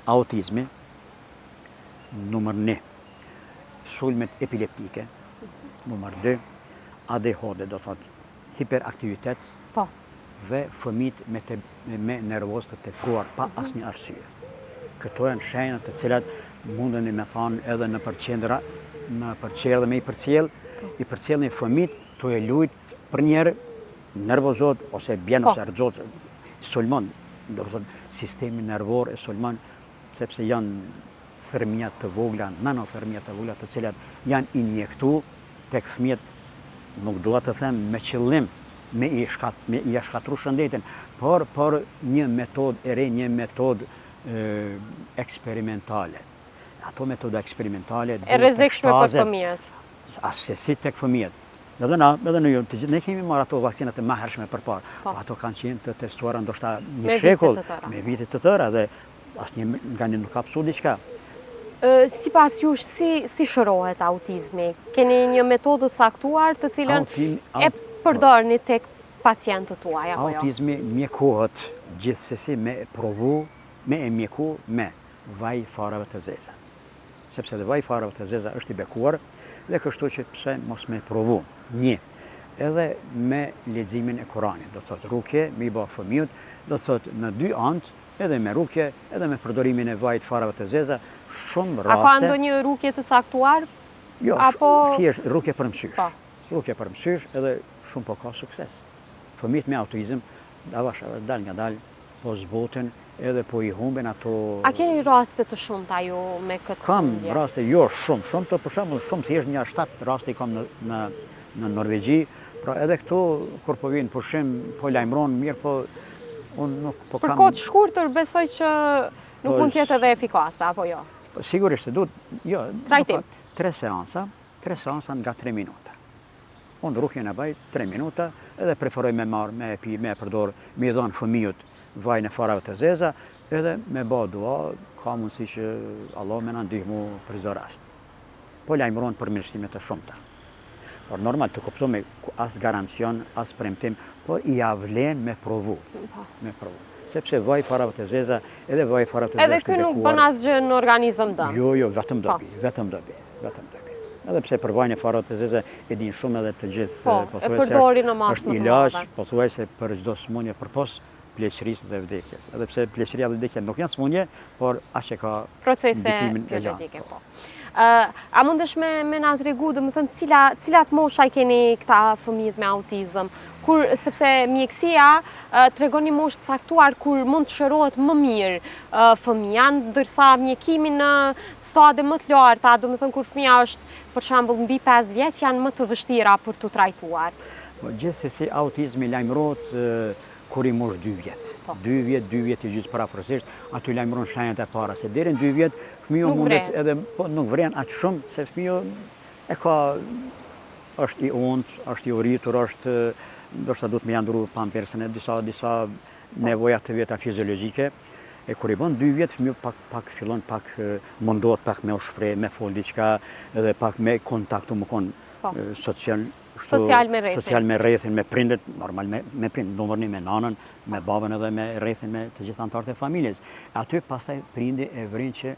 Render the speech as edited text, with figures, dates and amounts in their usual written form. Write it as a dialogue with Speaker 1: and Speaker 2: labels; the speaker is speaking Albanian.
Speaker 1: Autizmi, numër 1, sulmet epileptike, numër 2, ADHD, do thot hiperaktivitet,
Speaker 2: Po.
Speaker 1: dhe fëmijët me nervoz të tepruar pa asnjë arsye. Këto janë shenjat të cilat mundeni me thonë edhe në përqendra, në përqendra me i përcjellni fëmijët tu e lujt për njerë nervozot ose bjen ose rëzot, sulmon, do të thotë sistemi nervor e sulmon sepse janë thërmia të vogla, nanofërmia të vogla të cilat janë injektu tek fëmijët, nuk dua të them me qëllim me i shkatru shëndetin, por një metodë e re, një metodë eksperimentale. Ato metoda eksperimentale
Speaker 2: e rrezikshme për fëmijët.
Speaker 1: Asesi tek fëmijët. Edhe në ju, të gjithë ne kemi marrë ato vakcinat e mëhershme përpara, po ato kanë qenë të testuara ndoshta një shekull, me vite të tëra dhe asnjë nga një nuk ka psu diçka.
Speaker 2: Sipas jush, si shërohet autizmi? Keni një metodë të caktuar të cilën e përdorni tek pacientët tuaj apo jo?
Speaker 1: Autizmi mjekohet gjithsesi me provu, me e mjeku me vaj farave të zeza. Sepse dhe vaj farave të zeza është i bekuar dhe kështu që pse mos me provu. Një, edhe me leximin e Kuranit, do të thotë rukje, me i bë fëmijët, do të thotë në dy anë, edhe me rukje, edhe me përdorimin e vajt farave të zeza, shumë raste.
Speaker 2: A ka ndonjë rukje të caktuar?
Speaker 1: Jo, thjesht rukje për mësysh. Rukje për mësysh edhe shumë po ka sukses. Fëmijët me autizëm, dal nga dal, po zboten, edhe po i humben ato.
Speaker 2: A keni raste të shumta ju me këtë sëmundje?
Speaker 1: Kam raste, jo shumë të për shembull, shumë thjesht një 7 raste i kam në Norvegji, pra edhe këtu kur po vijnë pushim, po lajmëron mirë, po unë nuk po kam.
Speaker 2: Për kohë të shkurtër besoj që nuk mund të jetë edhe efikase, apo jo?
Speaker 1: Sigurisht se duhet, jo.
Speaker 2: Trajtim.
Speaker 1: 3 seansa nga 3 minuta. Unë rukjen e baj 3 minuta, edhe preferoj me marë, me pi, me përdor, me i dhonë fëmijët vajnë e farave të zeza, edhe me ba dua, ka mundësi që Allah me në ndihmu për çdo rast. Po lajmëron për mirësimet të shumta. Por normal të kuptoj me as garancion, as premtim, por i avlen me provu. Sepse vaj farave të zeza, edhe vaj farave të zeza
Speaker 2: edhe ky nuk bën asgjë në organizëm dëm.
Speaker 1: Jo, vetëm dobi. Edhe pse për vajnë e farave të zeza e din shumë edhe të gjithë,
Speaker 2: e përdori në masë
Speaker 1: është ilaç, pothuajse për çdo sëmundje përpos pleqërisë dhe vdekjes. Edhe pse pleqëria dhe vdekja nuk janë sëmundje, por as që ka
Speaker 2: procese biologjike. A mundesh me na tregu, domethënë cilat mosha i keni këta fëmijët me autizëm? Sepse mjekësia tregon një moshë të caktuar kur mund të shërohet më mirë fëmija, ndërsa mjekimi në stade më të larta, domethënë kur fëmija është për shembull mbi 5 vjeç, janë më të vështira për tu trajtuar.
Speaker 1: Gjithsesi autizmi lajmërohet kur i mosh 2 vjet. 2 vjet i gjysmë parafrasisht, aty lajmëron shenjat e para se deri në 2 vjet fëmiu mundet edhe nuk vren aq shumë se fëmiu e ka është i unt, është i uritur, është ndoshta duhet me ndru pampersën e disa nevoja të veta fiziologjike. E kur i bën 2 vjet fëmiu pak fillon mundohet pak me u shpreh, me fol diçka, edhe pak me kontaktu më kon social me rrethin, me prindët, normal me prindët, numërni me nanën, me babën edhe me rrethin me të gjithë anëtarët e familjes. Aty pastaj prindi e vrin që